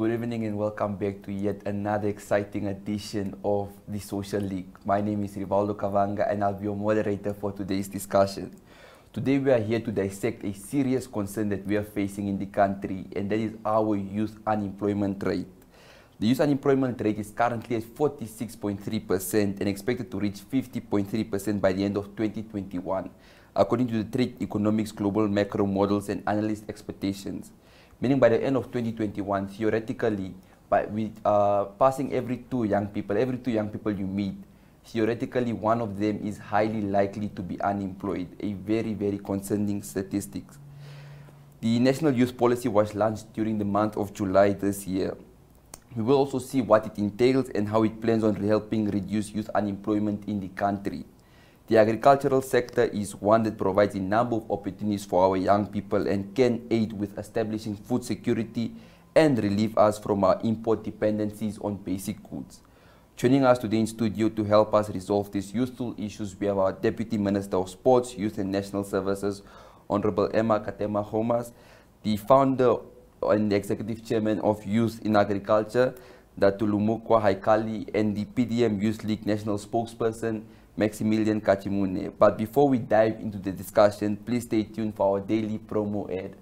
Good evening and welcome back to yet another exciting edition of the Social League. My name is Rivaldo Kavanga and I'll be your moderator for today's discussion. Today we are here to dissect a serious concern that we are facing in the country, and that is our youth unemployment rate. The youth unemployment rate is currently at 46.3% and expected to reach 50.3% by the end of 2021, according to the Trade Economics Global Macro Models and Analyst Expectations. Meaning by the end of 2021, theoretically, passing every two young people you meet, theoretically one of them is highly likely to be unemployed, a very, very concerning statistics. The National Youth Policy was launched during the month of July this year. We will also see what it entails and how it plans on helping reduce youth unemployment in the country. The agricultural sector is one that provides a number of opportunities for our young people and can aid with establishing food security and relieve us from our import dependencies on basic goods. Joining us today in studio to help us resolve these useful issues, we have our Deputy Minister of Sports, Youth and National Services, Honorable Emma Kantema-Gaomas, the founder and the Executive Chairman of Youth in Agriculture, Ndatulumukwa Haikali, and the PDM Youth League National Spokesperson, Maximalliant Katjimune. But before we dive into the discussion, please stay tuned for our daily promo ad.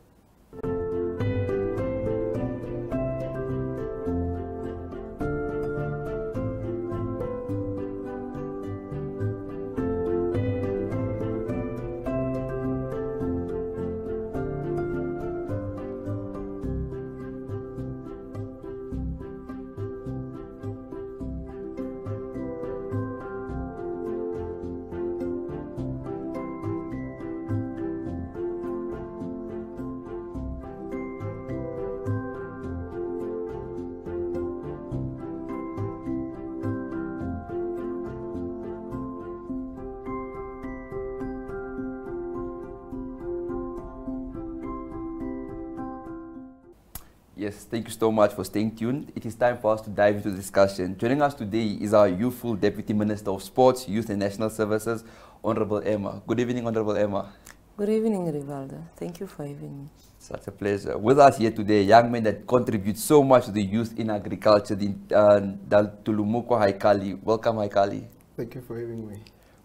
Yes, thank you so much for staying tuned. It is time for us to dive into the discussion. Joining us today is our youthful Deputy Minister of Sports, Youth and National Services, Honorable Emma. Good evening, Honorable Emma. Good evening, Rivaldo. Thank you for having me. Such a pleasure. With us here today, a young man that contributes so much to the youth in agriculture, the Ndatulumukwa Haikali. Welcome, Haikali. Thank you for having me.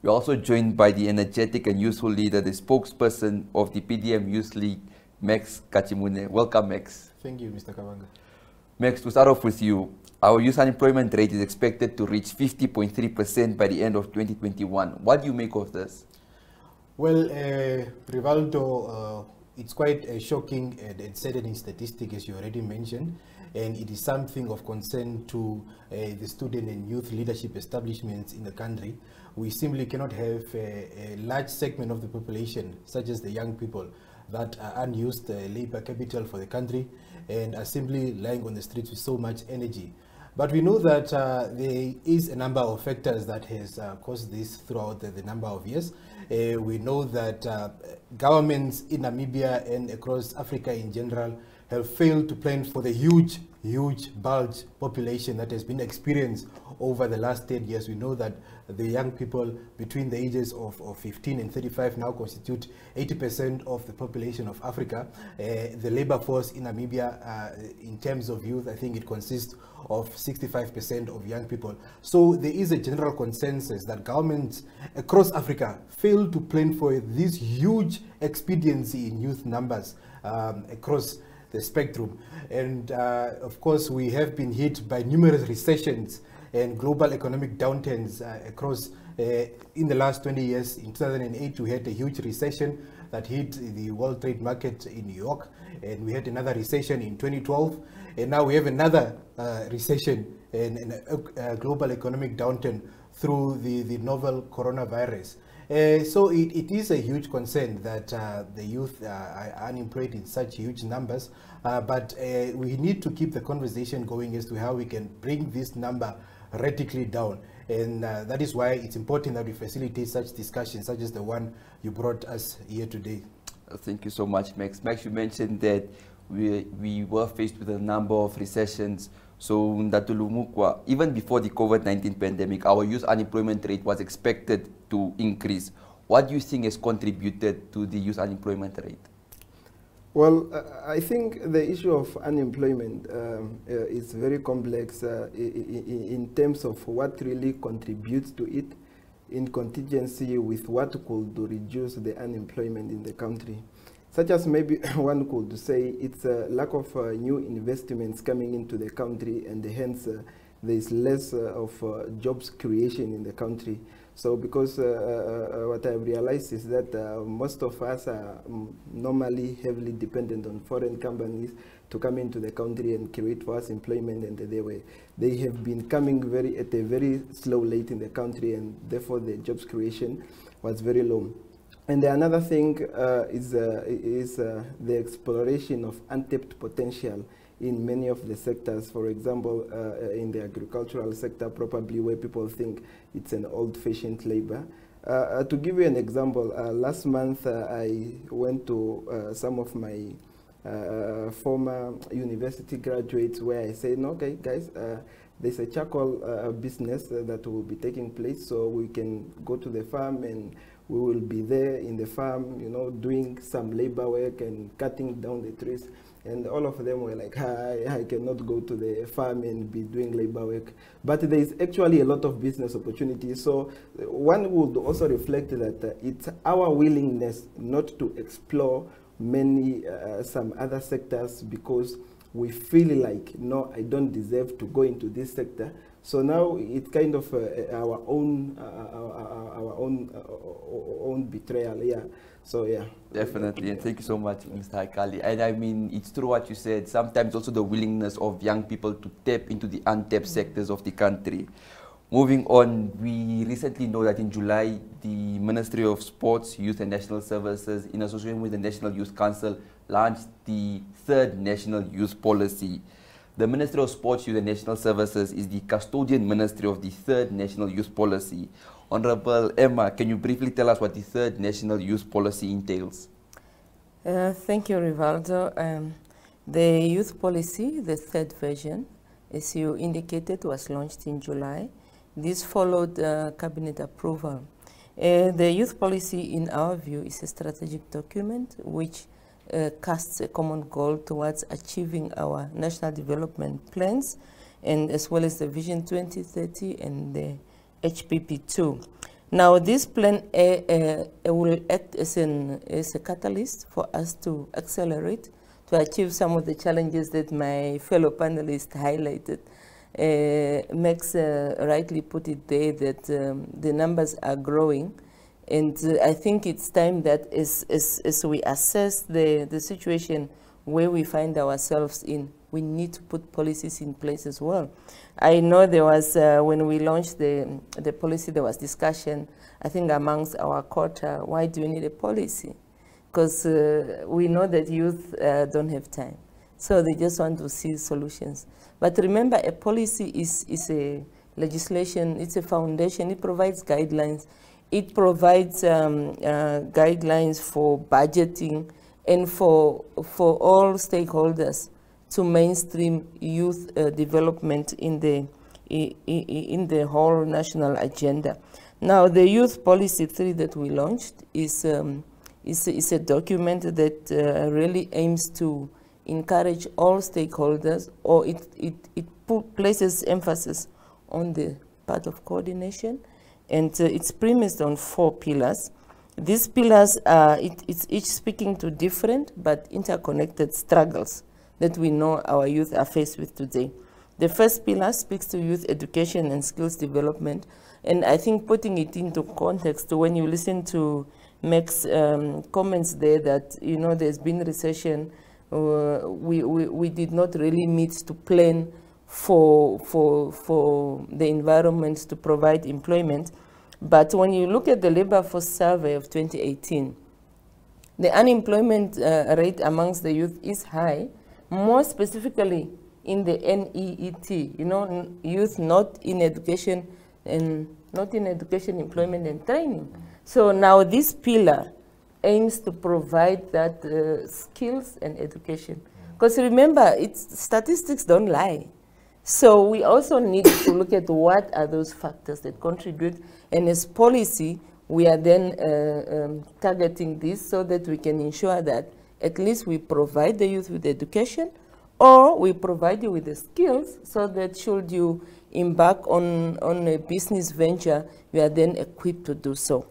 We're also joined by the energetic and useful leader, the spokesperson of the PDM Youth League, Max Katjimune. Welcome, Max. Thank you, Mr. Kavanga. Max, to start off with you, our youth unemployment rate is expected to reach 50.3% by the end of 2021. What do you make of this? Well, Rivaldo, it's quite a shocking and saddening statistic, as you already mentioned, and it is something of concern to the student and youth leadership establishments in the country. We simply cannot have a large segment of the population, such as the young people, that are unused labor capital for the country and are simply lying on the streets with so much energy. But we know that there is a number of factors that has caused this throughout the number of years. We know that governments in Namibia and across Africa in general have failed to plan for the huge bulge population that has been experienced over the last 10 years. We know that the young people between the ages of 15 and 35 now constitute 80% of the population of Africa. The labor force in Namibia, in terms of youth, I think it consists of 65% of young people. So there is a general consensus that governments across Africa fail to plan for this huge expediency in youth numbers across the spectrum. And of course, we have been hit by numerous recessions and global economic downturns across in the last 20 years. In 2008, we had a huge recession that hit the world trade market in New York, and we had another recession in 2012, and now we have another recession and a global economic downturn through the novel coronavirus. So it is a huge concern that the youth are unemployed in such huge numbers, but we need to keep the conversation going as to how we can bring this number radically down. And that is why it's important that we facilitate such discussions, such as the one you brought us here today. Thank you so much, Max. Max, you mentioned that we were faced with a number of recessions. So Ndatulumukwa, even before the COVID-19 pandemic, our youth unemployment rate was expected to increase. What do you think has contributed to the youth unemployment rate? Well, I think the issue of unemployment is very complex in terms of what really contributes to it, in contingency with what could reduce the unemployment in the country. Such as maybe one could say it's a lack of new investments coming into the country, and hence there is less of jobs creation in the country. So because what I've realized is that most of us are normally heavily dependent on foreign companies to come into the country and create for us employment, and they have been coming at a very slow rate in the country, and therefore the jobs creation was very low. And another thing is the exploration of untapped potential in many of the sectors. For example, in the agricultural sector, probably where people think it's an old-fashioned labor. To give you an example, last month I went to some of my former university graduates where I said, okay, guys, there's a charcoal business that will be taking place, so we can go to the farm and we will be there in the farm, you know, doing some labor work and cutting down the trees. And all of them were like, I cannot go to the farm and be doing labor work. But there is actually a lot of business opportunities. So one would also reflect that it's our willingness not to explore some other sectors because we feel like, no, I don't deserve to go into this sector. So now it's kind of our own betrayal, yeah. So yeah. Definitely, and thank you so much, Mr. Haikali. And I mean, it's true what you said. Sometimes also the willingness of young people to tap into the untapped sectors of the country. Moving on, we recently know that in July, the Ministry of Sports, Youth and National Services, in association with the National Youth Council, launched the third National Youth Policy. The Ministry of Sports, Youth and National Services is the custodian ministry of the third National Youth Policy. Honorable Emma, can you briefly tell us what the third National Youth Policy entails? Thank you, Rivaldo. The youth policy, the third version, as you indicated, was launched in July. This followed cabinet approval. The youth policy, in our view, is a strategic document which casts a common goal towards achieving our national development plans, and as well as the Vision 2030 and the HPP2. Now, this plan will act as a catalyst for us to accelerate, to achieve some of the challenges that my fellow panelists highlighted. Max rightly put it there that the numbers are growing. And I think it's time that as we assess the situation where we find ourselves in, we need to put policies in place as well. I know there was, when we launched the policy, there was discussion, I think amongst our quarter, why do we need a policy? Because we know that youth don't have time. So they just want to see solutions. But remember, a policy is a legislation, it's a foundation, it provides guidelines. It provides guidelines for budgeting and for all stakeholders to mainstream youth development in the whole national agenda. Now, the Youth Policy 3 that we launched is a document that really aims to encourage all stakeholders, or it places emphasis on the part of coordination. And it's premised on 4 pillars. These pillars are it's each speaking to different but interconnected struggles that we know our youth are faced with today. The first pillar speaks to youth education and skills development. And I think putting it into context, when you listen to Mac's comments there that, you know, there's been recession, we did not really meet to plan for the environment to provide employment. But when you look at the labor force survey of 2018, the unemployment rate amongst the youth is high, more specifically in the NEET, you know, youth not in education, employment and training. So now this pillar aims to provide that skills and education. Because remember, statistics don't lie. So we also need to look at what are those factors that contribute, and as policy, we are then targeting this so that we can ensure that at least we provide the youth with education, or we provide you with the skills so that should you embark on a business venture, you are then equipped to do so.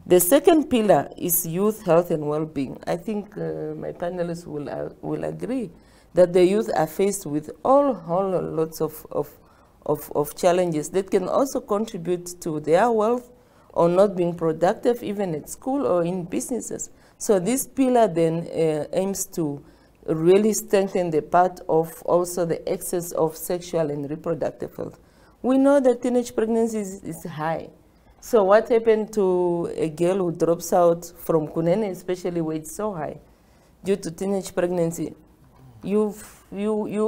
The second pillar is youth health and well-being. I think my panelists will agree that the youth are faced with whole lots of challenges that can also contribute to their wealth or not being productive even at school or in businesses. So this pillar then aims to really strengthen the part of also the access of sexual and reproductive health. We know that teenage pregnancy is high. So what happened to a girl who drops out from Kunene, especially where it's so high, due to teenage pregnancy? You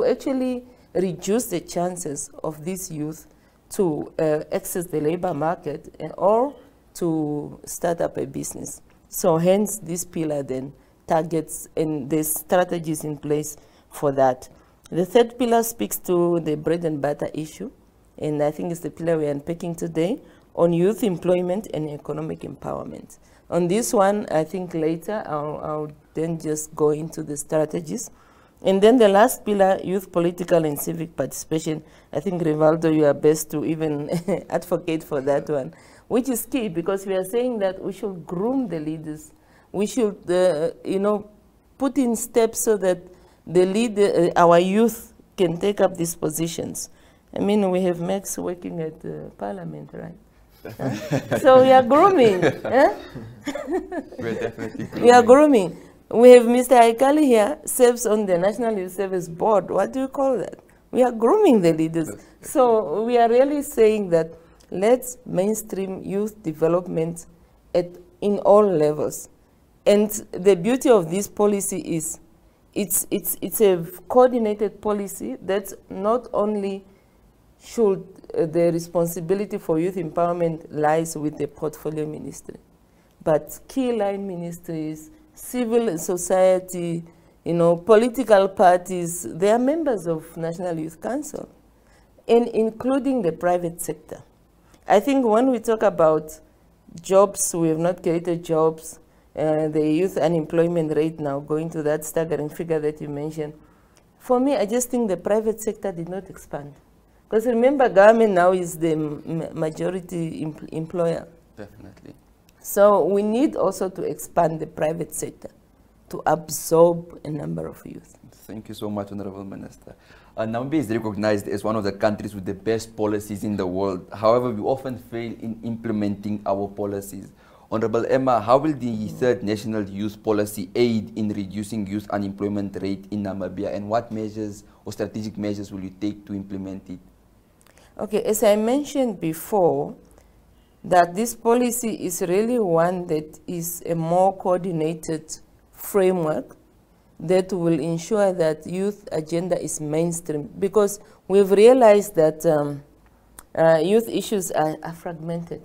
actually reduce the chances of these youth to access the labor market or to start up a business. So hence this pillar then targets, and there's strategies in place for that. The third pillar speaks to the bread and butter issue, and I think it's the pillar we're unpacking today, on youth employment and economic empowerment. On this one, I think later I'll then just go into the strategies. And then the last pillar, youth political and civic participation. I think, Rivaldo, you are best to even advocate for that one, which is key, because we are saying that we should groom the leaders. We should, put in steps so that the our youth can take up these positions. I mean, we have Max working at Parliament, right? So we are grooming. We're definitely grooming. We are grooming. We have Mr. Haikali here, serves on the National Youth Service Board. What do you call that? We are grooming the leaders. So we are really saying that let's mainstream youth development in all levels. And the beauty of this policy is it's a coordinated policy that not only should the responsibility for youth empowerment lies with the portfolio ministry, but key line ministries, civil society, political parties, they are members of National Youth Council, and including the private sector. I think when we talk about jobs, we have not created jobs, the youth unemployment rate now going to that staggering figure that you mentioned. For me, I just think the private sector did not expand. Because remember, government now is the majority employer. Definitely. So we need also to expand the private sector to absorb a number of youth. Thank you so much, Honorable Minister. Namibia is recognized as one of the countries with the best policies in the world. However, we often fail in implementing our policies. Honorable Emma, how will the third National Youth Policy aid in reducing youth unemployment rate in Namibia, and what measures or strategic measures will you take to implement it? Okay, as I mentioned before, that this policy is really one that is a more coordinated framework that will ensure that youth agenda is mainstream, because we've realized that youth issues are fragmented.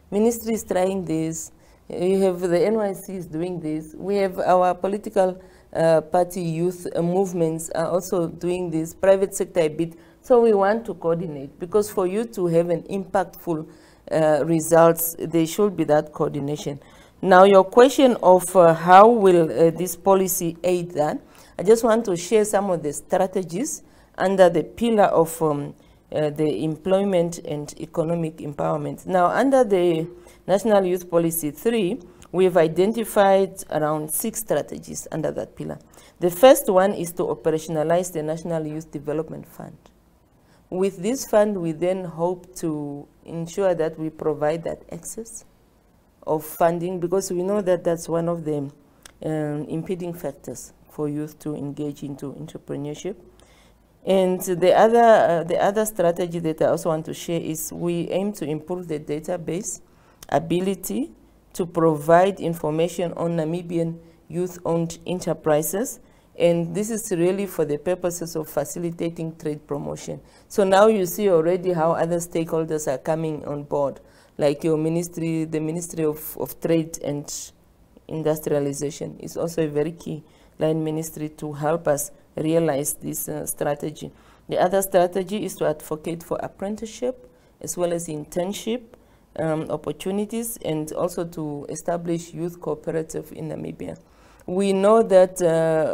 Ministry is trying this, you have the NYC is doing this, we have our political party youth movements are also doing this, private sector a bit. So we want to coordinate, because for you to have an impactful results, there should be that coordination. Now, your question of how will this policy aid that, I just want to share some of the strategies under the pillar of the employment and economic empowerment. Now, under the National Youth Policy 3, we've identified around 6 strategies under that pillar. The first one is to operationalize the National Youth Development Fund. With this fund, we then hope to ensure that we provide that access of funding, because we know that that's one of the impeding factors for youth to engage into entrepreneurship. And the other strategy that I also want to share is we aim to improve the database ability to provide information on Namibian youth-owned enterprises. And this is really for the purposes of facilitating trade promotion. So now you see already how other stakeholders are coming on board, like your ministry, the Ministry of Trade and Industrialization is also a very key line ministry to help us realize this strategy. The other strategy is to advocate for apprenticeship as well as internship opportunities, and also to establish youth cooperative in Namibia. We know that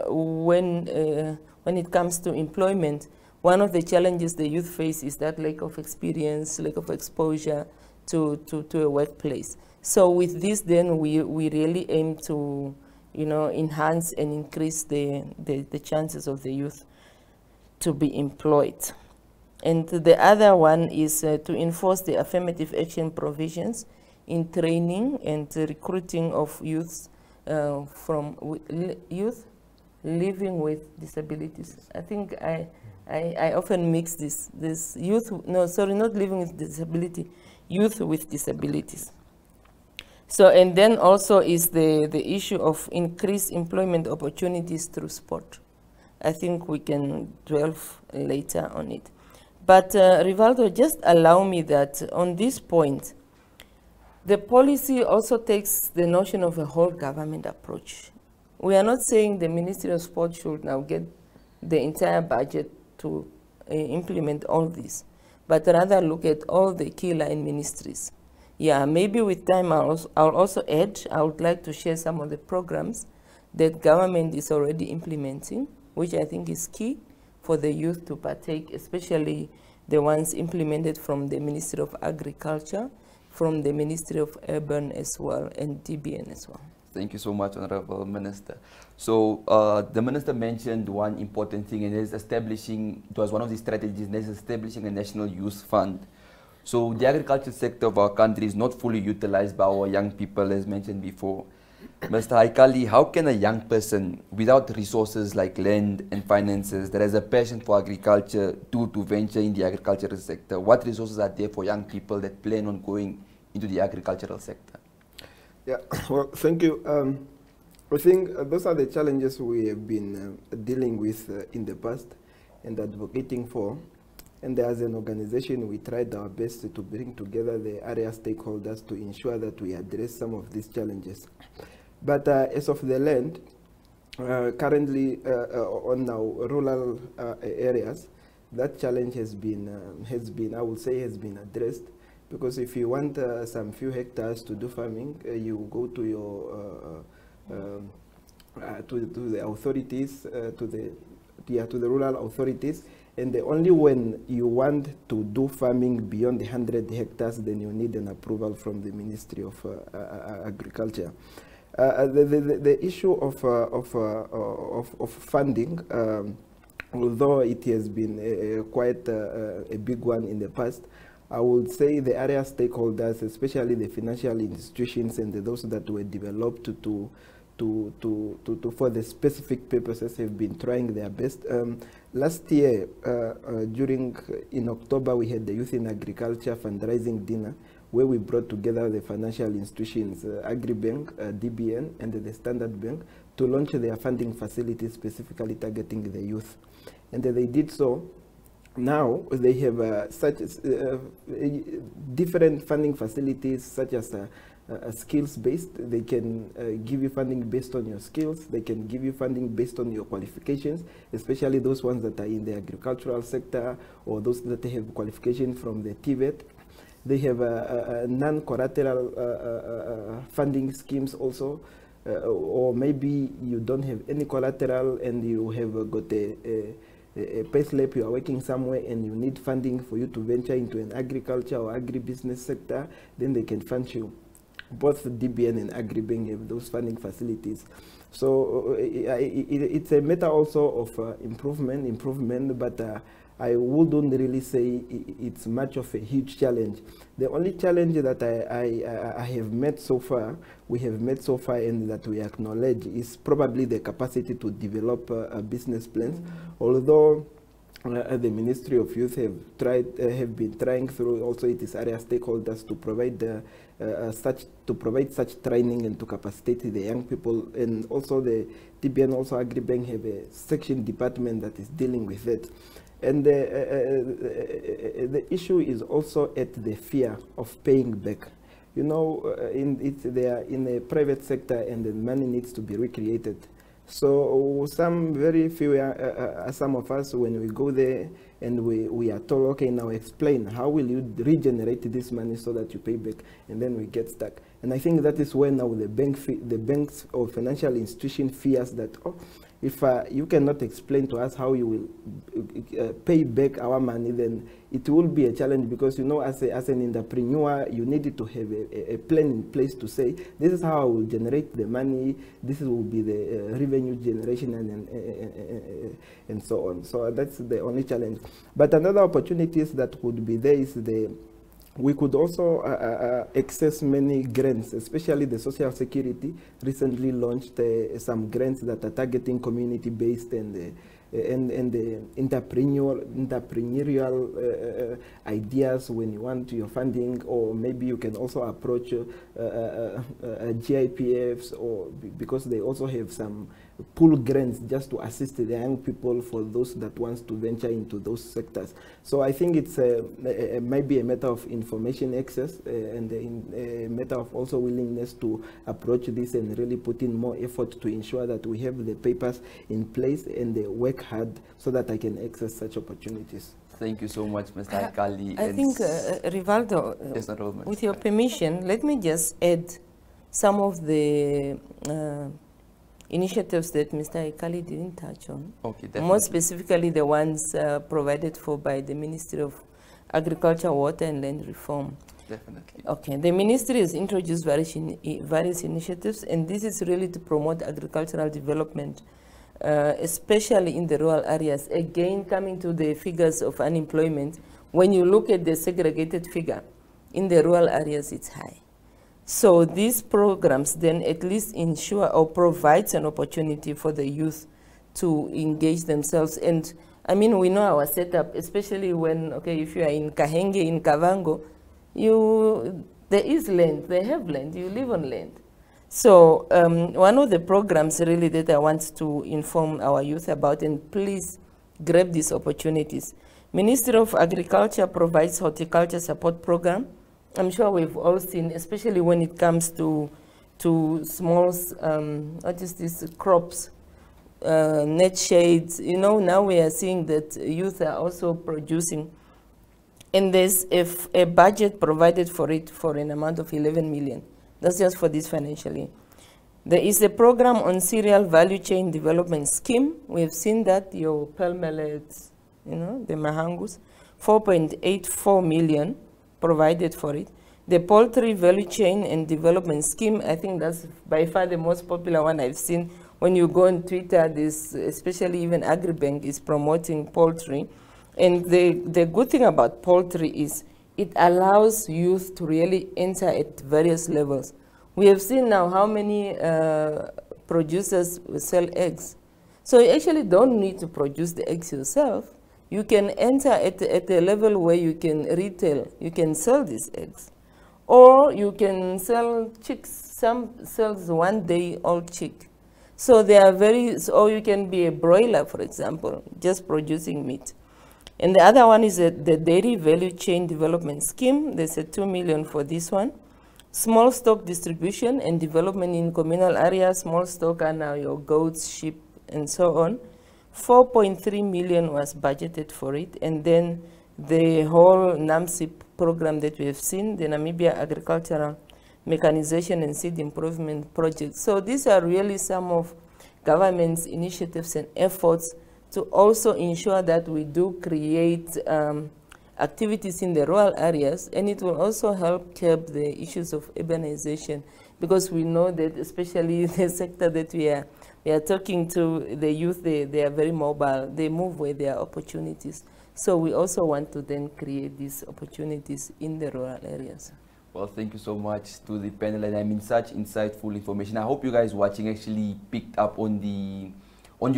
when it comes to employment, one of the challenges the youth face is that lack of experience, lack of exposure to a workplace. So with this, then we really aim to, enhance and increase the chances of the youth to be employed. And the other one is to enforce the affirmative action provisions in training and recruiting of youth youth living with disabilities. I think I often mix this youth, not living with disability, youth with disabilities. So, and then also is the issue of increased employment opportunities through sport. I think we can delve later on it. But Rivaldo, just allow me that on this point, the policy also takes the notion of a whole government approach. We are not saying the Ministry of Sport should now get the entire budget to implement all this, but rather look at all the key line ministries. Yeah, maybe with time I'll also add, I would like to share some of the programs that government is already implementing, which I think is key for the youth to partake, especially the ones implemented from the Ministry of Agriculture, from the Ministry of Urban as well, and DBN as well. Thank you so much, Honorable Minister. So the Minister mentioned one important thing, and it is establishing, it was one of the strategies, and is establishing a national youth fund. So the agriculture sector of our country is not fully utilized by our young people, as mentioned before. Mr. Haikali, how can a young person without resources like land and finances that has a passion for agriculture to venture in the agricultural sector? What resources are there for young people that plan on going into the agricultural sector? Yeah, well, thank you. I think those are the challenges we have been dealing with in the past and advocating for. And as an organization, we tried our best to bring together the area stakeholders to ensure that we address some of these challenges. But as of the land, currently on our rural areas, that challenge has been, I would say, has been addressed. Because if you want some few hectares to do farming, you go to your to the authorities, to the rural authorities, and only when you want to do farming beyond the 100 hectares, then you need an approval from the Ministry of Agriculture. The issue of funding, although it has been quite a big one in the past, I would say the area stakeholders, especially the financial institutions and those that were developed for the specific purposes, have been trying their best. Last year, in October, we had the Youth in Agriculture fundraising dinner, where we brought together the financial institutions, Agribank, DBN, and the Standard Bank, to launch their funding facilities specifically targeting the youth. And they did so. Now they have such different funding facilities, such as skills-based. They can give you funding based on your skills. They can give you funding based on your qualifications, especially those ones that are in the agricultural sector or those that have qualification from the TVET. They have non-collateral funding schemes also, or maybe you don't have any collateral and you have got a payslip, you are working somewhere and you need funding for you to venture into an agriculture or agribusiness sector, then they can fund you. Both DBN and Agribank have those funding facilities. So it's a matter also of improvement, but I wouldn't really say it's much of a huge challenge. The only challenge that I have met so far, and that we acknowledge, is probably the capacity to develop business plans. Although the Ministry of Youth have been trying through also its area stakeholders to provide such training and to capacitate the young people, and also the TBN, also Agribank, have a section department that is dealing with it. And the issue is also at the fear of paying back. You know, they are in the private sector and the money needs to be recreated. So some very few, some of us, when we go there and we are told, okay, now explain, how will you regenerate this money so that you pay back? And then we get stuck. And I think that is where now the banks or financial institution fears that, oh, if you cannot explain to us how you will pay back our money, then it will be a challenge, because, you know, as an entrepreneur, you need to have a plan in place to say, this is how I will generate the money, this will be the revenue generation, and so on. So that's the only challenge. But another opportunities that could be there is we could also access many grants, especially the Social Security recently launched some grants that are targeting community-based and the entrepreneurial ideas when you want your funding, or maybe you can also approach GIPFs, or because they also have some pool grants just to assist the young people for those that wants to venture into those sectors. So I think it's maybe a matter of information access and a matter of also willingness to approach this and really put in more effort to ensure that we have the papers in place and they work hard so that I can access such opportunities. Thank you so much, Mr. Haikali. I think, Rivaldo, yes, with your permission, let me just add some of the initiatives that Mr. Haikali didn't touch on. Okay, definitely. More specifically, the ones provided for by the Ministry of Agriculture, Water and Land Reform. Definitely. Okay, the ministry has introduced various initiatives, and this is really to promote agricultural development, especially in the rural areas. Again, coming to the figures of unemployment, when you look at the segregated figure, in the rural areas, it's high. So these programs then at least ensure or provides an opportunity for the youth to engage themselves. And I mean, we know our setup, especially when, okay, if you are in Kahenge, in Kavango, there is land, they have land, you live on land. So one of the programs really that I want to inform our youth about, and please grab these opportunities. Ministry of Agriculture provides horticulture support program. I'm sure we've all seen, especially when it comes to small, what is this, crops, net shades. You know, now we are seeing that youth are also producing. And there's a budget provided for it for an amount of 11 million. That's just for this financial year. There is a program on cereal value chain development scheme. We have seen that, your pearl millets, you know, the mahangus, 4.84 million provided for it. The poultry value chain and development scheme, I think that's by far the most popular one I've seen. When you go on Twitter, this, especially even Agribank is promoting poultry. And the good thing about poultry is it allows youth to really enter at various levels. We have seen now how many producers sell eggs. So you actually don't need to produce the eggs yourself. You can enter at a level where you can retail, you can sell these eggs. Or you can sell chicks, some sells 1 day old chick. So they are or you can be a broiler, for example, just producing meat. And the other one is the Dairy Value Chain Development Scheme. There's a 2 million for this one. Small stock distribution and development in communal areas. Small stock are now your goats, sheep, and so on. 4.3 million was budgeted for it. And then the whole NAMSIP program that we have seen, the Namibia Agricultural Mechanization and Seed Improvement Project. So these are really some of government's initiatives and efforts to also ensure that we do create activities in the rural areas, and it will also help curb the issues of urbanization, because we know that especially the sector that we are talking to, the youth, they are very mobile, they move where there are opportunities. So we also want to then create these opportunities in the rural areas. Well, thank you so much to the panel, and I mean, such insightful information. I hope you guys watching actually picked up on the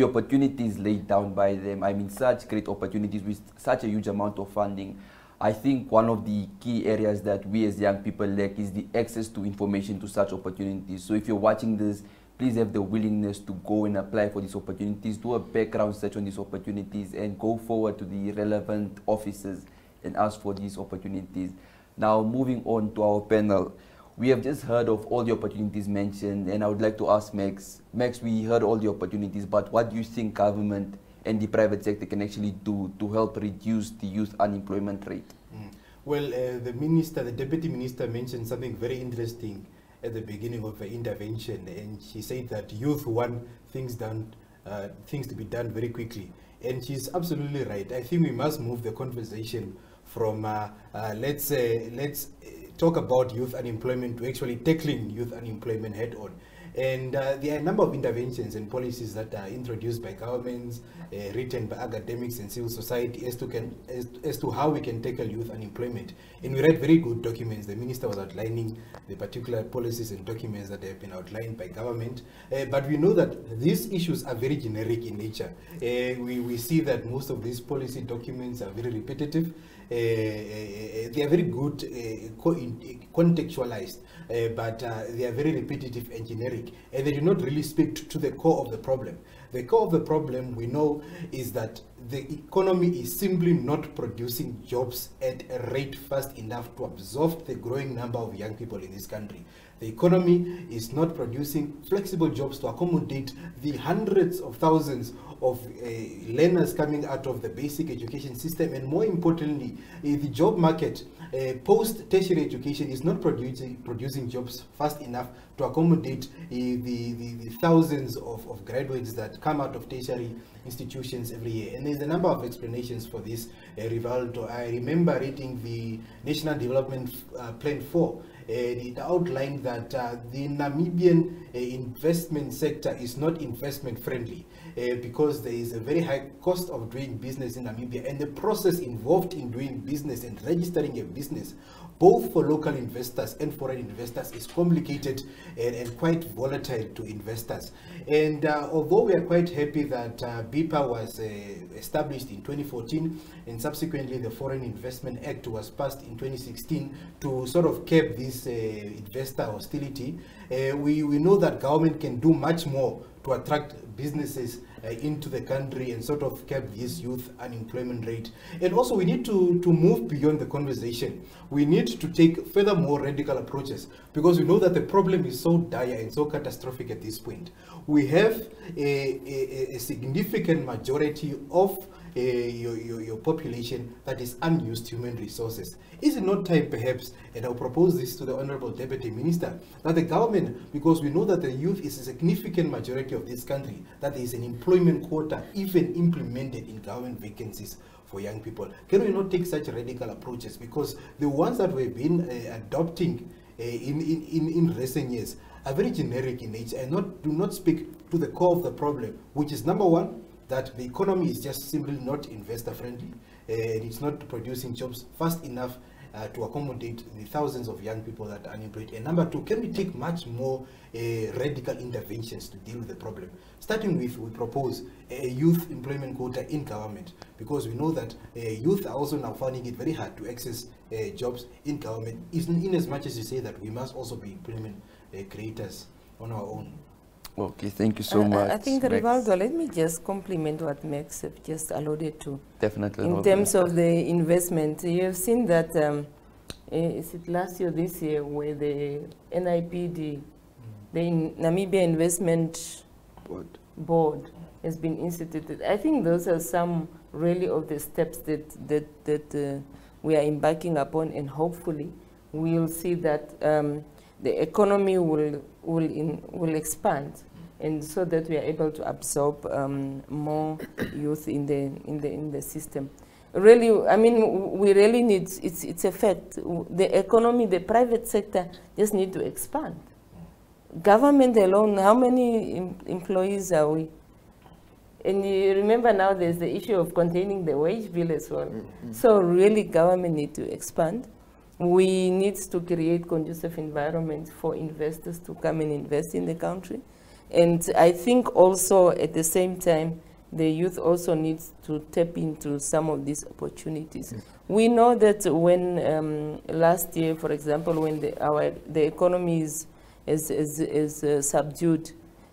opportunities laid down by them. I mean, such great opportunities with such a huge amount of funding. I think one of the key areas that we as young people lack is the access to information to such opportunities. So if you're watching this, please have the willingness to go and apply for these opportunities, do a background search on these opportunities, and go forward to the relevant offices and ask for these opportunities. Now, moving on to our panel. We have just heard of all the opportunities mentioned, and I would like to ask Max. Max, we heard all the opportunities, but what do you think government and the private sector can actually do to help reduce the youth unemployment rate? Well, the deputy minister mentioned something very interesting, at the beginning of the intervention, and she said that youth want things to be done very quickly. And she's absolutely right. I think we must move the conversation from let's talk about youth unemployment to actually tackling youth unemployment head on. And there are a number of interventions and policies that are introduced by governments, written by academics and civil society as to how we can tackle youth unemployment. And we read very good documents. The minister was outlining the particular policies and documents that have been outlined by government. But we know that these issues are very generic in nature. We see that most of these policy documents are very repetitive. They are very good contextualized, but they are very repetitive and generic, and they do not really speak to the core of the problem. The core of the problem, we know, is that the economy is simply not producing jobs at a rate fast enough to absorb the growing number of young people in this country. The economy is not producing flexible jobs to accommodate the hundreds of thousands of learners coming out of the basic education system, and more importantly, the job market post-tertiary education is not producing jobs fast enough to accommodate the thousands of graduates that come out of tertiary institutions every year. And there's a number of explanations for this, Rivaldo. I remember reading the National Development Plan 4. It outlined that the Namibian investment sector is not investment friendly because there is a very high cost of doing business in Namibia, and the process involved in doing business and registering a business, both for local investors and foreign investors, is complicated and quite volatile to investors. And although we are quite happy that BIPA was established in 2014, and subsequently the Foreign Investment Act was passed in 2016 to sort of curb this investor hostility, we know that government can do much more to attract businesses into the country and sort of curb this youth unemployment rate. And also we need to move beyond the conversation. We need to take further more radical approaches, because we know that the problem is so dire and so catastrophic at this point. We have a significant majority of your population that is unused human resources. Is it not time perhaps, and I'll propose this to the Honorable Deputy Minister, that the government, because we know that the youth is a significant majority of this country, that there is an employment quota even implemented in government vacancies for young people. Can we not take such radical approaches? Because the ones that we've been adopting in recent years are very generic in nature and do not speak to the core of the problem, which is number one, that the economy is just simply not investor friendly, and it's not producing jobs fast enough to accommodate the thousands of young people that are unemployed. And number two, can we take much more radical interventions to deal with the problem? Starting with, we propose a youth employment quota in government, because we know that youth are also now finding it very hard to access jobs in government, in as much as you say that we must also be employment creators on our own. Okay, thank you so much. I think, Rivaldo, let me just compliment what Max have just alluded to. Definitely. In terms of the investment, you have seen that, is it last year, this year, where the NIPD, the Namibia Investment Board has been instituted. I think those are some really of the steps that we are embarking upon, and hopefully we'll see that the economy will expand, and so that we are able to absorb more youth in the system. Really, I mean, we really need, it's a fact, the economy, the private sector just need to expand. Government alone, how many employees are we? And you remember now there's the issue of containing the wage bill as well. So really government need to expand. We need to create conducive environments for investors to come and invest in the country. And I think also at the same time, the youth also needs to tap into some of these opportunities. We know that when last year, for example, when the economy is subdued,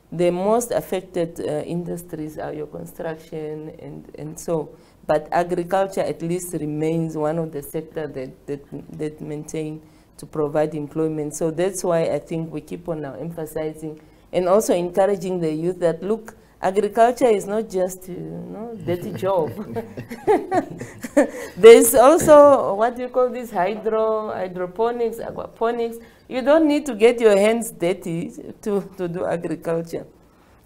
the most affected industries are your construction and so. But agriculture at least remains one of the sectors that maintain to provide employment. So that's why I think we keep on now emphasizing and also encouraging the youth that, look, agriculture is not just, dirty job. There's also what you call this hydroponics, aquaponics. You don't need to get your hands dirty to do agriculture.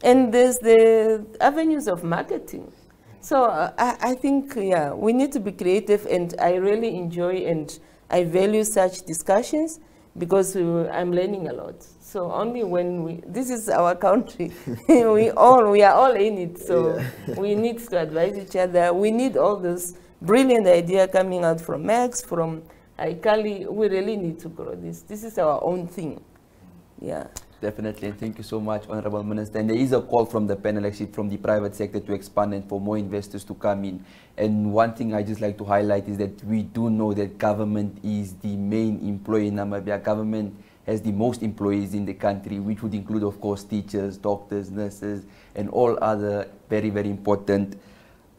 And there's the avenues of marketing. So I think, yeah, we need to be creative, and I really enjoy and I value such discussions because I'm learning a lot. So only when this is our country, we are all in it. So we need to advise each other. We need all this brilliant idea coming out from Max, from Haikali. We really need to grow this. This is our own thing. Yeah. Definitely, and thank you so much, Honorable Minister. And there is a call from the panel, actually, from the private sector to expand and for more investors to come in. And one thing I just like to highlight is that we do know that government is the main employer in Namibia. Government has the most employees in the country, which would include, of course, teachers, doctors, nurses, and all other very, very important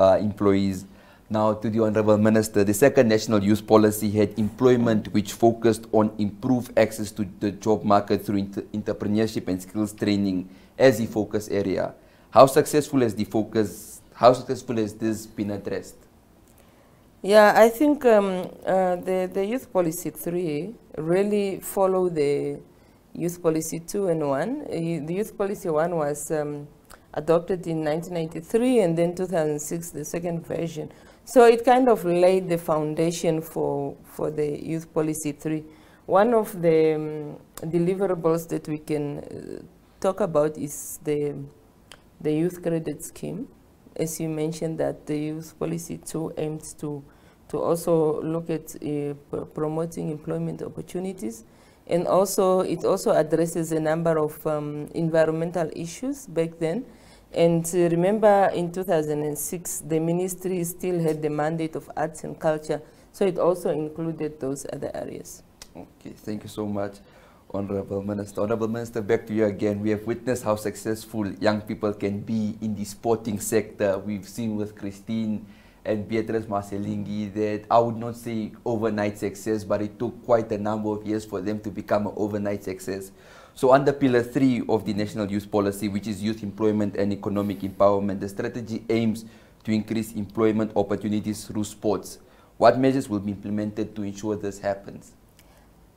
employees. Now, to the Honorable Minister, the second National Youth Policy had employment which focused on improved access to the job market through entrepreneurship and skills training as the focus area. How successful has this been addressed? Yeah, I think the Youth Policy 3 really follow the Youth Policy 2 and 1. The Youth Policy 1 was adopted in 1993, and then 2006, the second version. So it kind of laid the foundation for the Youth Policy 3. One of the deliverables that we can talk about is the Youth Credit Scheme. As you mentioned, that the Youth Policy 2 aims to also look at promoting employment opportunities. And also, it also addresses a number of environmental issues back then. And remember, in 2006, the ministry still had the mandate of arts and culture, so it also included those other areas. Okay, thank you so much, Honorable Minister. Honorable Minister, back to you again. We have witnessed how successful young people can be in the sporting sector. We've seen with Christine and Beatrice Marcelingi that I would not say overnight success, but it took quite a number of years for them to become an overnight success. So under Pillar 3 of the National Youth Policy, which is youth employment and economic empowerment, the strategy aims to increase employment opportunities through sports. What measures will be implemented to ensure this happens?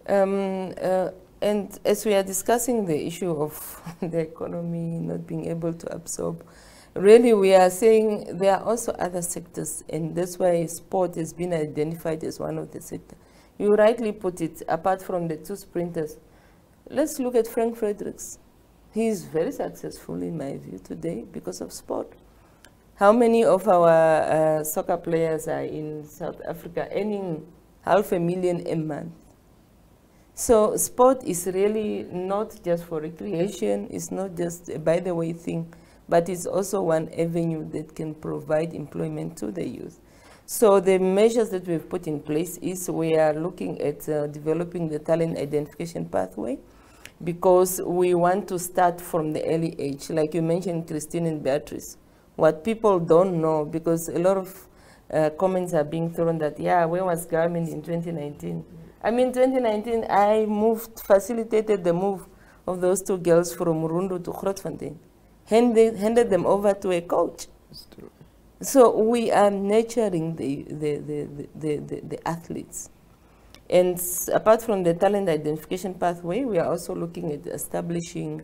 And as we are discussing the issue of the economy not being able to absorb, really we are saying there are also other sectors, and that's why sport has been identified as one of the sectors. You rightly put it, apart from the two sprinters. Let's look at Frank Fredericks. He is very successful in my view today because of sport. How many of our soccer players are in South Africa earning $500,000 a month? So sport is really not just for recreation, it's not just a by the way thing, but it's also one avenue that can provide employment to the youth. So the measures that we've put in place is we are looking at developing the talent identification pathway, because we want to start from the early age. Like you mentioned, Christine and Beatrice. What people don't know, because a lot of comments are being thrown that, yeah, where was government in 2019? I mean, 2019, I facilitated the move of those two girls from Rundu to Grootfontein, handed them over to a coach. So we are nurturing the athletes. And apart from the talent identification pathway, we are also looking at establishing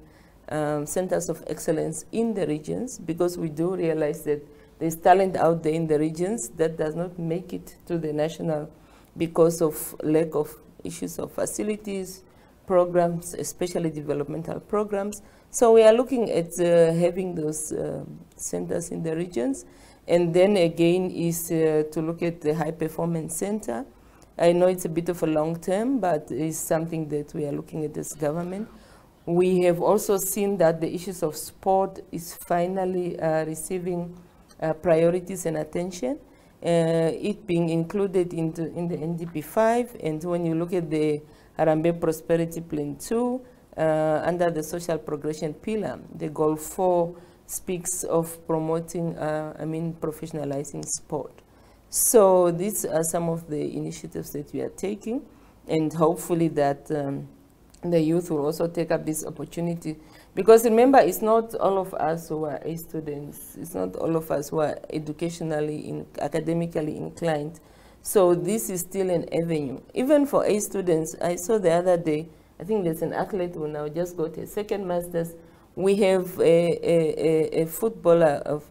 centers of excellence in the regions, because we do realize that there's talent out there in the regions that does not make it to the national because of lack of issues of facilities, programs, especially developmental programs. So we are looking at having those centers in the regions. And then again is to look at the high performance center. I know it's a bit of a long term, but it's something that we are looking at as government. We have also seen that the issues of sport is finally receiving priorities and attention, it being included in the NDP 5, and when you look at the Harambee Prosperity Plan 2, under the social progression pillar, the goal 4 speaks of promoting, professionalizing sport. So these are some of the initiatives that we are taking, and hopefully that the youth will also take up this opportunity. Because remember, it's not all of us who are A students, it's not all of us who are educationally, academically inclined. So this is still an avenue. Even for A students, I saw the other day I think there's an athlete who now just got a second master's. We have a footballer of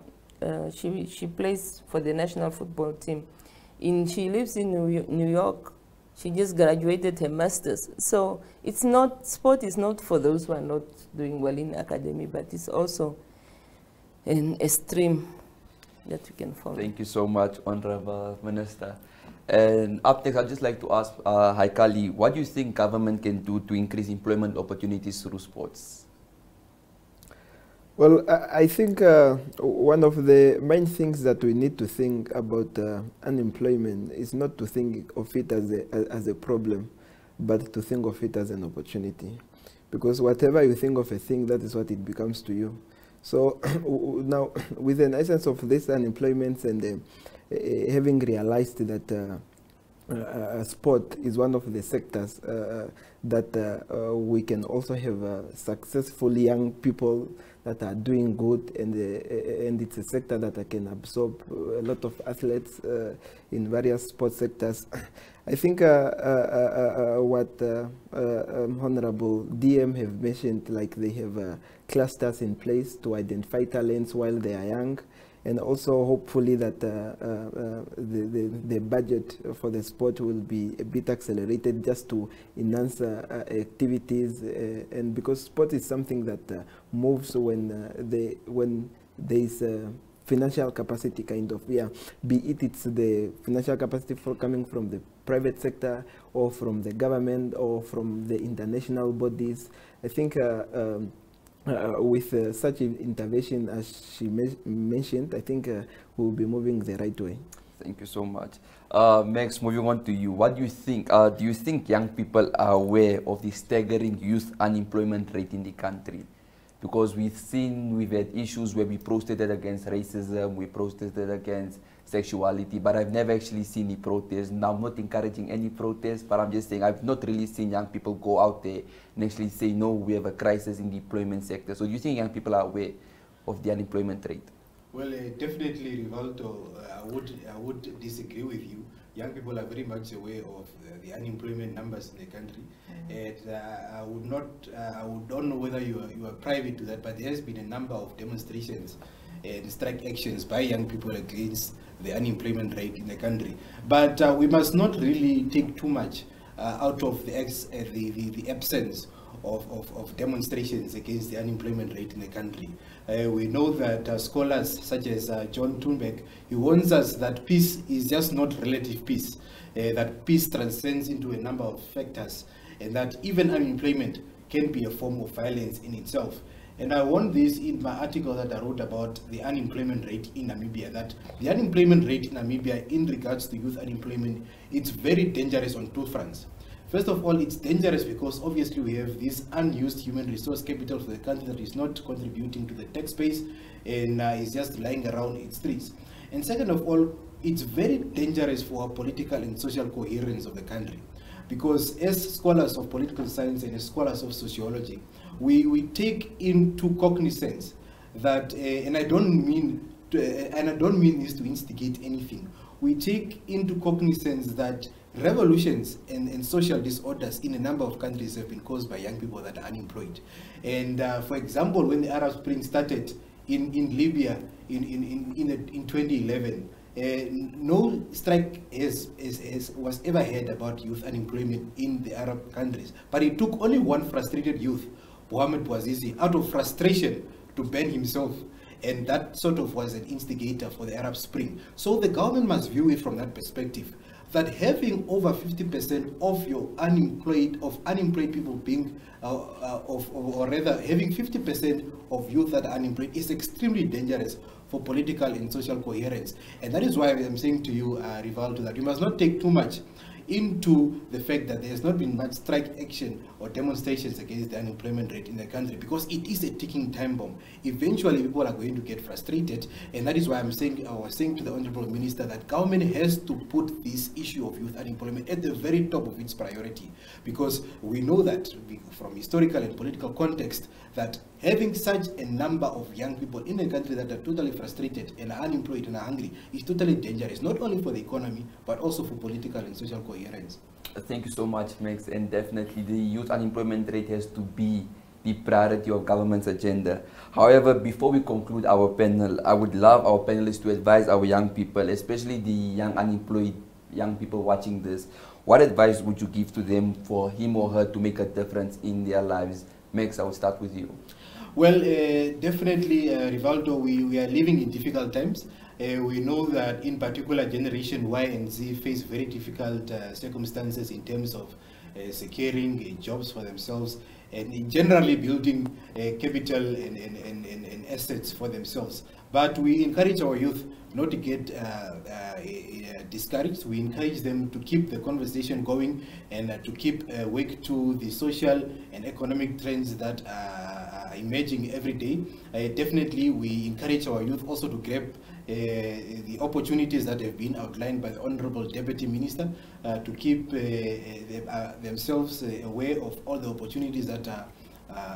she plays for the national football team. She lives in New York. She just graduated her master's. So it's not, sport is not for those who are not doing well in academy, but it's also a stream that we can follow. Thank you so much, Honorable Minister. And up next, I'd just like to ask Haikali, what do you think government can do to increase employment opportunities through sports? Well, I think one of the main things that we need to think about unemployment is not to think of it as a problem, but to think of it as an opportunity. Because whatever you think of a thing, that is what it becomes to you. So now, with an essence of this unemployment and having realized that sport is one of the sectors that we can also have successful young people that are doing good, and it's a sector that can absorb a lot of athletes in various sports sectors. I think what Honorable DM have mentioned, like they have clusters in place to identify talents while they are young, and also hopefully that the budget for the sport will be a bit accelerated just to enhance activities, and because sport is something that moves when there is financial capacity, kind of, be it's the financial capacity for coming from the private sector or from the government or from the international bodies. I think with such an intervention as she mentioned, I think we'll be moving the right way. Thank you so much. Max, moving on to you. What do you think? Do you think young people are aware of the staggering youth unemployment rate in the country? Because we've had issues where we protested against racism, we protested against sexuality, but I've never actually seen any protests. Now, I'm not encouraging any protests, but I'm just saying I've not really seen young people go out there and actually say, no, we have a crisis in the employment sector. So do you think young people are aware of the unemployment rate? Well, definitely, Rivaldo, I would disagree with you. Young people are very much aware of the unemployment numbers in the country. And I don't know whether you are private to that, but there has been a number of demonstrations and strike actions by young people against the unemployment rate in the country. But we must not really take too much out of the absence of demonstrations against the unemployment rate in the country. We know that scholars such as John Thunberg, he warns us that peace is just not relative peace, that peace transcends into a number of factors, and that even unemployment can be a form of violence in itself. And I want this in my article that I wrote about the unemployment rate in Namibia, that the unemployment rate in Namibia in regards to youth unemployment, it's very dangerous on two fronts. First of all, it's dangerous because obviously we have this unused human resource capital for the country that is not contributing to the tax base and is just lying around its streets. And second of all, it's very dangerous for our political and social coherence of the country. Because as scholars of political science and as scholars of sociology, we take into cognizance that, and I don't mean this to instigate anything, we take into cognizance that revolutions and social disorders in a number of countries have been caused by young people that are unemployed. And for example, when the Arab Spring started in Libya in 2011, no strike was ever heard about youth unemployment in the Arab countries. But it took only one frustrated youth, Mohamed Bouazizi, out of frustration to ban himself. And that sort of was an instigator for the Arab Spring. So the government must view it from that perspective, that having over 50% of your unemployed people being, or rather having 50% of youth that are unemployed is extremely dangerous for political and social coherence. And that is why I'm saying to you, Rivaldo, that you must not take too much into the fact that there has not been much strike action or demonstrations against the unemployment rate in the country, because it is a ticking time bomb. Eventually people are going to get frustrated, and that is why I was saying to the Honorable Minister that government has to put this issue of youth unemployment at the very top of its priority, because we know that from historical and political context that having such a number of young people in a country that are totally frustrated and are unemployed and are hungry is totally dangerous, not only for the economy, but also for political and social coherence. Thank you so much, Max, and definitely the youth unemployment rate has to be the priority of government's agenda. However, before we conclude our panel, I would love our panelists to advise our young people, especially the young unemployed young people watching this. What advice would you give to them for him or her to make a difference in their lives? Max, I will start with you. Well, definitely, Rivaldo, we are living in difficult times. We know that in particular Generation Y and Z face very difficult circumstances in terms of securing jobs for themselves and in generally building capital and assets for themselves. But we encourage our youth not to get discouraged. We encourage them to keep the conversation going and to keep awake to the social and economic trends that are emerging every day. Definitely, we encourage our youth also to grab the opportunities that have been outlined by the Honorable Deputy Minister to keep themselves aware of all the opportunities that are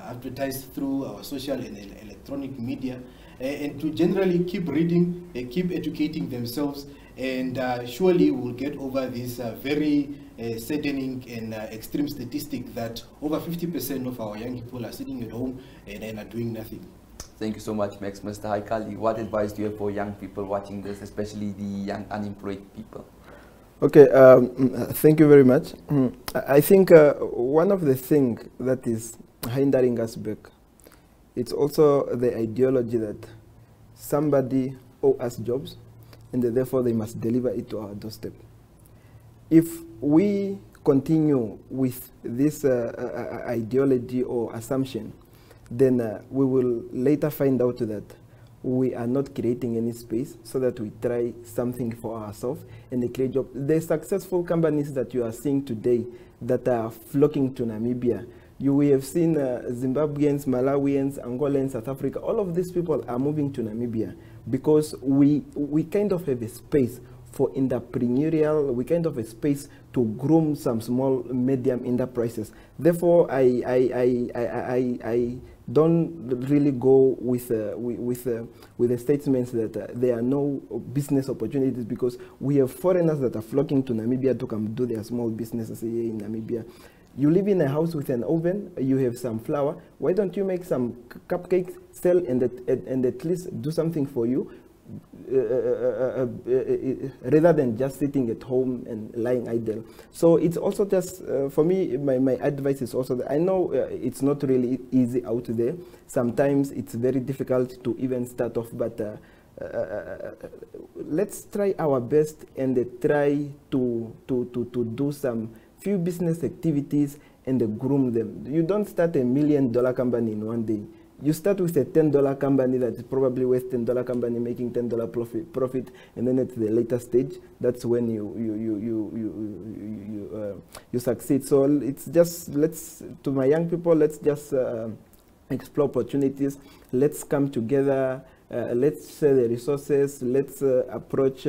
advertised through our social and electronic media, and to generally keep reading, keep educating themselves, and surely we'll get over this very saddening and extreme statistic that over 50% of our young people are sitting at home and are doing nothing. Thank you so much, Max. Mr. Haikali, what advice do you have for young people watching this, especially the young unemployed people? Okay, thank you very much. I think one of the things that is hindering us back, it's also the ideology that somebody owes us jobs and therefore they must deliver it to our doorstep. If we continue with this ideology or assumption, then we will later find out that we are not creating any space so that we try something for ourselves and create jobs. The successful companies that you are seeing today that are flocking to Namibia, we have seen Zimbabweans, Malawians, Angolans, South Africa, all of these people are moving to Namibia because we kind of have a space for entrepreneurial, we kind of a space to groom some small, medium enterprises. Therefore, I don't really go with the statements that there are no business opportunities, because we have foreigners that are flocking to Namibia to come do their small businesses here in Namibia. You live in a house with an oven, you have some flour, why don't you make some cupcakes, sell and at least do something for you, rather than just sitting at home and lying idle. So it's also just, for me, my advice is also that I know it's not really easy out there. Sometimes it's very difficult to even start off, but let's try our best and try to do some few business activities and groom them. You don't start $1 million company in one day. You start with a $10 company that is probably worth $10 company making $10 profit, and then at the later stage, that's when you succeed. So it's just, to my young people, let's just explore opportunities. Let's come together. Let's share the resources. Let's approach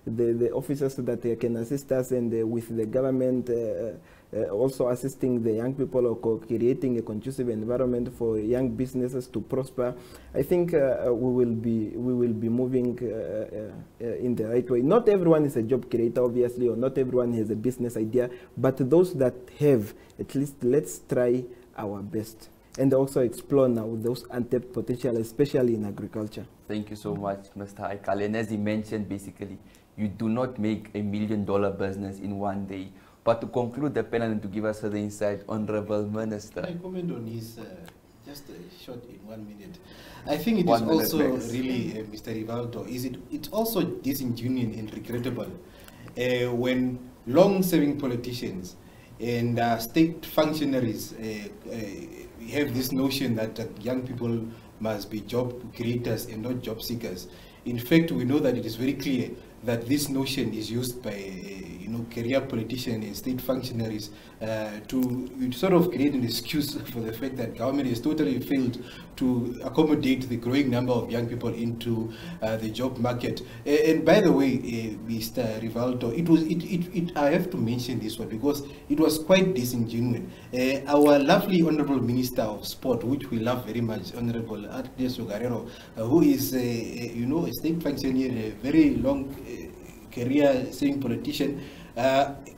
the officers so that they can assist us, and with the government also assisting the young people, or creating a conducive environment for young businesses to prosper. I think we will be moving in the right way. Not everyone is a job creator, obviously, or not everyone has a business idea, but those that have, at least let's try our best and also explore now those untapped potential, especially in agriculture. Thank you so much, Mr. Haikali. And as he mentioned, basically, you do not make $1 million business in one day. But to conclude the panel and to give us further insight, Honorable Minister. Can I comment on his, just a short in 1 minute? I think it is also really, Mr. Rivaldo, it's also disingenuous and regrettable when long-serving politicians and state functionaries have this notion that young people must be job creators and not job seekers. In fact, we know that it is very clear that this notion is used by career politicians and state functionaries to sort of create an excuse for the fact that government has totally failed to accommodate the growing number of young people into the job market. And by the way, Mr. Rivaldo, I have to mention this one because it was quite disingenuous. Our lovely Honorable Minister of Sport, which we love very much, Honorable Artes Ogarero, who is a state functionary, a very long career serving politician,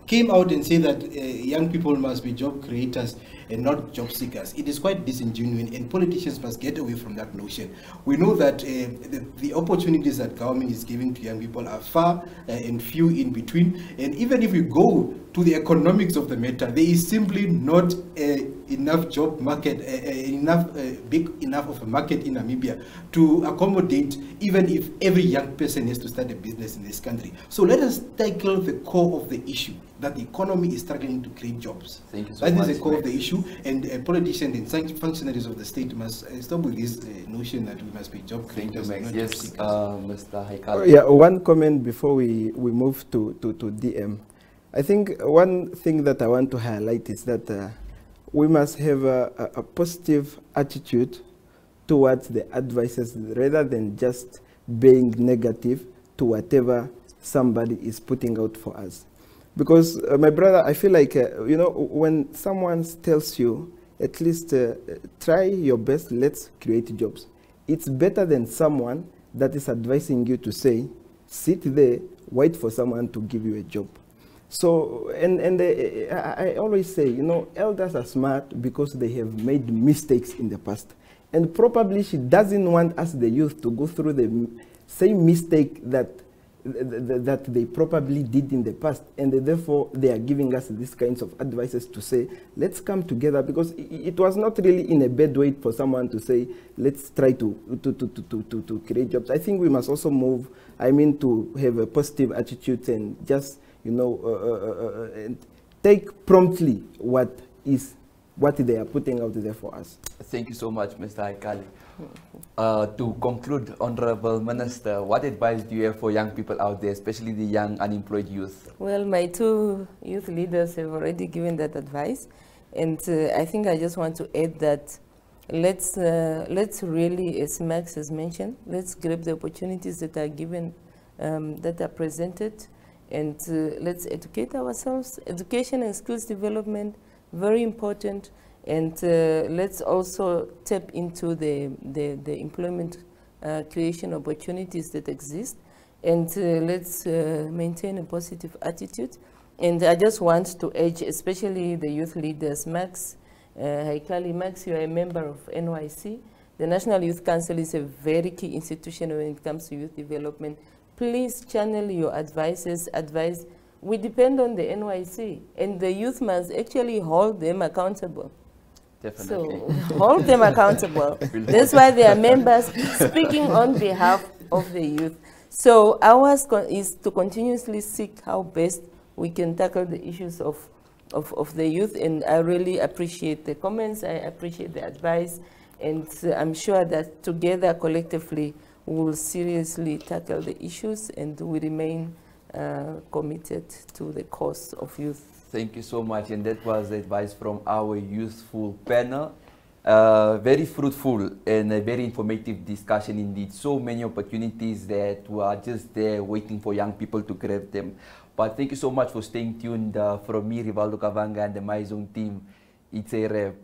came out and said that young people must be job creators and not job seekers. It is quite disingenuous, and politicians must get away from that notion. We know that the opportunities that government is giving to young people are far and few in between, and even if we go to the economics of the matter, there is simply not enough job market, big enough of a market in Namibia to accommodate even if every young person has to start a business in this country. So let us tackle the core of the issue, that the economy is struggling to create jobs. Thank you so much. That is the core of the issue, and politicians and functionaries of the state must stop with this notion that we must be job creators. Thank you, Max. Not Yes, job seekers. Mr. Haikali. Yeah, one comment before we move to DM. I think one thing that I want to highlight is that we must have a positive attitude towards the advices rather than just being negative to whatever somebody is putting out for us. Because my brother, I feel like, you know, when someone tells you, at least try your best, let's create jobs. It's better than someone that is advising you to say, sit there, wait for someone to give you a job. So, I always say, you know, elders are smart because they have made mistakes in the past. And probably she doesn't want us, the youth, to go through the same mistake that they probably did in the past. And therefore, they are giving us these kinds of advices to say, let's come together, because it was not really in a bad way for someone to say, let's try to create jobs. I think we must also move, to have a positive attitude and just, you know, and take promptly what they are putting out there for us. Thank you so much, Mr. Haikali. To conclude, Honorable Minister, what advice do you have for young people out there, especially the young unemployed youth? Well, my two youth leaders have already given that advice, and I think I just want to add that let's really, as Max has mentioned, let's grab the opportunities that are given, that are presented, and let's educate ourselves. Education and skills development, very important. And let's also tap into the employment creation opportunities that exist. And let's maintain a positive attitude. And I just want to urge, especially the youth leaders, Max, Haikali. Max, you are a member of NYC. The National Youth Council is a very key institution when it comes to youth development. Please channel your advice. We depend on the NYC, and the youth must actually hold them accountable. Definitely. So hold them accountable. That's why they are members speaking on behalf of the youth. So ours is to continuously seek how best we can tackle the issues of the youth, and I really appreciate the comments, I appreciate the advice, and I'm sure that together, collectively, we will seriously tackle the issues, and we remain committed to the cause of youth. Thank you so much, and that was the advice from our youthful panel. Very fruitful and a very informative discussion indeed. So many opportunities that were just there waiting for young people to grab them. But thank you so much for staying tuned. From me, Rivaldo Kavanga, and the MyZone team, it's a wrap.